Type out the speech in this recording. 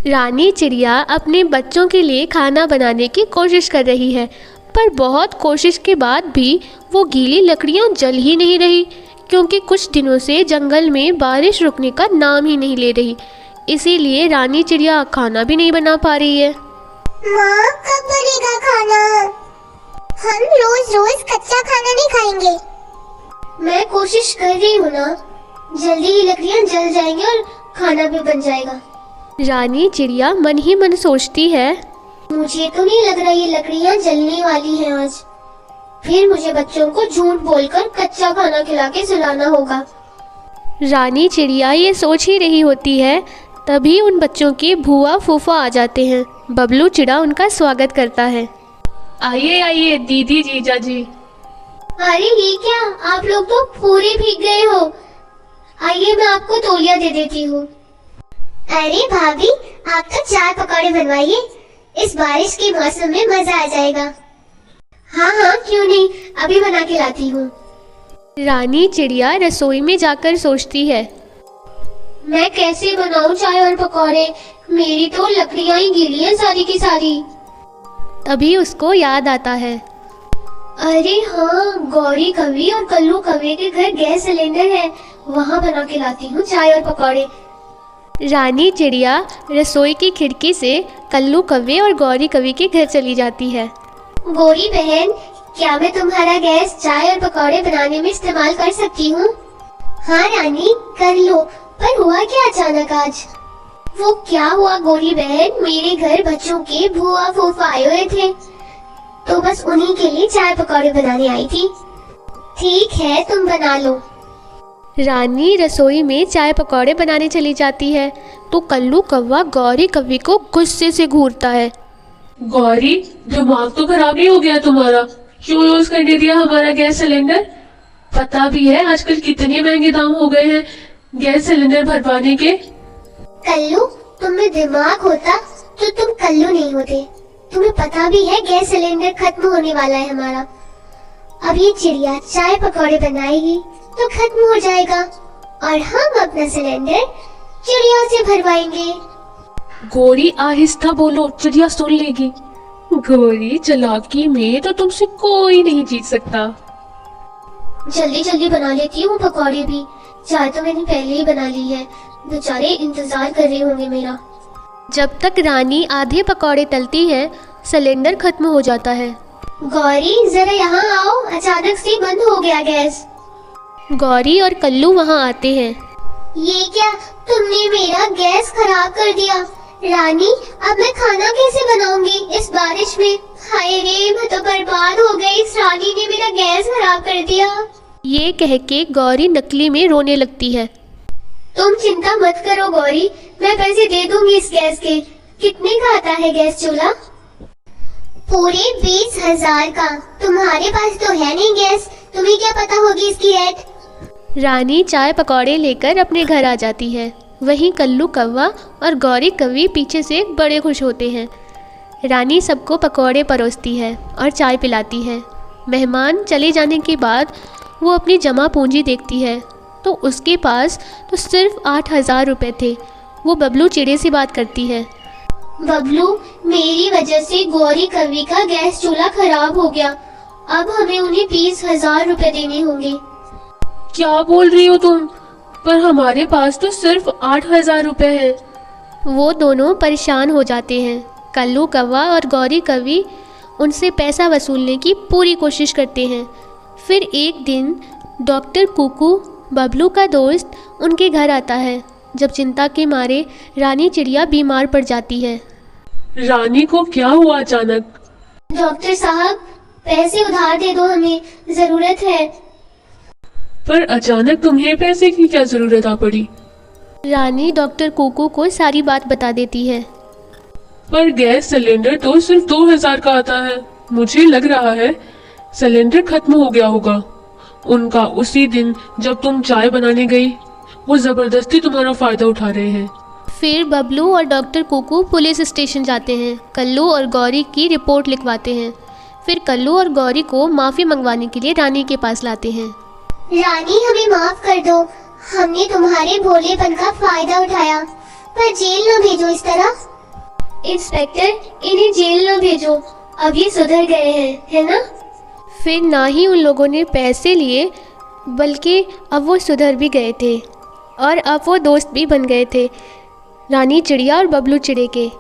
रानी चिड़िया अपने बच्चों के लिए खाना बनाने की कोशिश कर रही है, पर बहुत कोशिश के बाद भी वो गीली लकड़ियाँ जल ही नहीं रही, क्योंकि कुछ दिनों से जंगल में बारिश रुकने का नाम ही नहीं ले रही। इसीलिए रानी चिड़िया खाना भी नहीं बना पा रही है। माँ, कब बनेगा खाना? हम रोज रोज कच्चा खाना नहीं खाएंगे। मैं कोशिश कर रही हूँ ना, जल्दी ही लकड़ियाँ जल जाएंगी और खाना भी बन जाएगा। रानी चिड़िया मन ही मन सोचती है, मुझे तो नहीं लग रहा ये लकड़ियाँ जलने वाली हैं आज। फिर मुझे बच्चों को झूठ बोलकर कच्चा खाना खिला के सुलाना होगा। रानी चिड़िया ये सोच ही रही होती है, तभी उन बच्चों के बुआ फूफा आ जाते हैं। बबलू चिड़ा उनका स्वागत करता है। आइए आइए दीदी जीजा जी। अरे ये क्या, आप लोग तो पूरे भीग गए हो। आइए मैं आपको तौलिया दे देती हूँ। अरे भाभी, आप तो चाय पकौड़े बनवाइए, इस बारिश के मौसम में मजा आ जाएगा। हाँ हाँ, क्यों नहीं, अभी बना के लाती हूँ। रानी चिड़िया रसोई में जाकर सोचती है, मैं कैसे बनाऊँ चाय और पकौड़े, मेरी तो लकड़ियाँ ही गीली हैं सारी की सारी। तभी उसको याद आता है, अरे हाँ, गौरी कवि और कल्लू कवि के घर गैस सिलेंडर है, वहाँ बना के लाती हूँ चाय और पकौड़े। रानी चिड़िया रसोई की खिड़की से कल्लू कव्वे और गौरी कवि के घर चली जाती है। गौरी बहन, क्या मैं तुम्हारा गैस चाय और पकौड़े बनाने में इस्तेमाल कर सकती हूँ? हाँ रानी, कर लो। पर हुआ क्या अचानक आज? वो क्या हुआ गौरी बहन, मेरे घर बच्चों के बुआ फूफा आए हुए थे, तो बस उन्हीं के लिए चाय पकौड़े बनाने आई थी। ठीक है, तुम बना लो। रानी रसोई में चाय पकौड़े बनाने चली जाती है तो कल्लू कव्वा गौरी कवि को गुस्से से घूरता है। गौरी, दिमाग तो खराब ही हो गया तुम्हारा, क्यों यूज करने दिया हमारा गैस सिलेंडर? पता भी है आजकल कितने महंगे दाम हो गए हैं गैस सिलेंडर भरवाने के। कल्लू, तुम में दिमाग होता तो तुम कल्लू नहीं होते। तुम्हें पता भी है गैस सिलेंडर खत्म होने वाला है हमारा। अब ये चिड़िया चाय पकौड़े बनाएगी तो खत्म हो जाएगा और हम अपना सिलेंडर चिड़िया से भरवाएंगे। गौरी, आहिस्ता बोलो, चिड़िया सुन लेगी। गौरी, चालाकी में तो तुमसे कोई नहीं जीत सकता। जल्दी जल्दी बना लेती हूँ पकौड़े भी, चाय तो मैंने पहले ही बना ली है, बेचारे इंतजार कर रहे होंगे मेरा। जब तक रानी आधे पकौड़े तलती है, सिलेंडर खत्म हो जाता है। गौरी, जरा यहाँ आओ, अचानक से बंद हो गया गैस। गौरी और कल्लू वहाँ आते हैं। ये क्या, तुमने मेरा गैस खराब कर दिया। रानी, अब मैं खाना कैसे बनाऊंगी इस बारिश में? हाय रे, मैं तो बर्बाद हो गई, इस रानी ने मेरा गैस खराब कर दिया। ये कह के गौरी नकली में रोने लगती है। तुम चिंता मत करो गौरी, मैं पैसे दे दूंगी इस गैस के। कितने का आता है गैस चूल्हा? पूरे 20,000 का। तुम्हारे पास तो है नहीं गैस, तुम्हें क्या पता होगी इसकी रेट? रानी चाय पकौड़े लेकर अपने घर आ जाती है। वहीं कल्लू कव्वा और गौरी कवि पीछे से बड़े खुश होते हैं। रानी सबको पकौड़े परोसती है और चाय पिलाती है। मेहमान चले जाने के बाद वो अपनी जमा पूंजी देखती है तो उसके पास तो सिर्फ 8,000 रुपये थे। वो बबलू चिड़े से बात करती है। बबलू, मेरी वजह से गौरी कवि का गैस चूल्हा खराब हो गया, अब हमें उन्हें 20,000 रुपए देने होंगे। क्या बोल रही हो तुम? पर हमारे पास तो सिर्फ 8,000 रुपए हैं। वो दोनों परेशान हो जाते हैं। कल्लू कव्वा और गौरी कवि उनसे पैसा वसूलने की पूरी कोशिश करते हैं। फिर एक दिन डॉक्टर कुकू, बबलू का दोस्त, उनके घर आता है। जब चिंता के मारे रानी चिड़िया बीमार पड़ जाती है। रानी को क्या हुआ अचानक? डॉक्टर साहब, पैसे उधार दे दो, हमें जरूरत है। पर अचानक तुम्हें पैसे की क्या जरूरत आ पड़ी? रानी डॉक्टर कुकू को सारी बात बता देती है। पर गैस सिलेंडर तो सिर्फ 2,000 का आता है। मुझे लग रहा है सिलेंडर खत्म हो गया होगा उनका उसी दिन जब तुम चाय बनाने गई। वो जबरदस्ती तुम्हारा फायदा उठा रहे हैं। फिर बबलू और डॉक्टर कुकू पुलिस स्टेशन जाते हैं। कल्लू और गौरी की रिपोर्ट लिखवाते हैं। फिर कल्लू और गौरी को माफ़ी मंगवाने के लिए रानी के पास लाते हैं। रानी, हमें माफ कर दो, हमने तुम्हारे भोलेपन का फायदा उठाया, पर जेल न भेजो इस तरह। इंस्पेक्टर, इन्हें जेल न भेजो, अब ये सुधर गए हैं, है ना? फिर ना ही उन लोगों ने पैसे लिए, बल्कि अब वो सुधर भी गए थे और अब वो दोस्त भी बन गए थे, रानी चिड़िया और बबलू चिड़े के।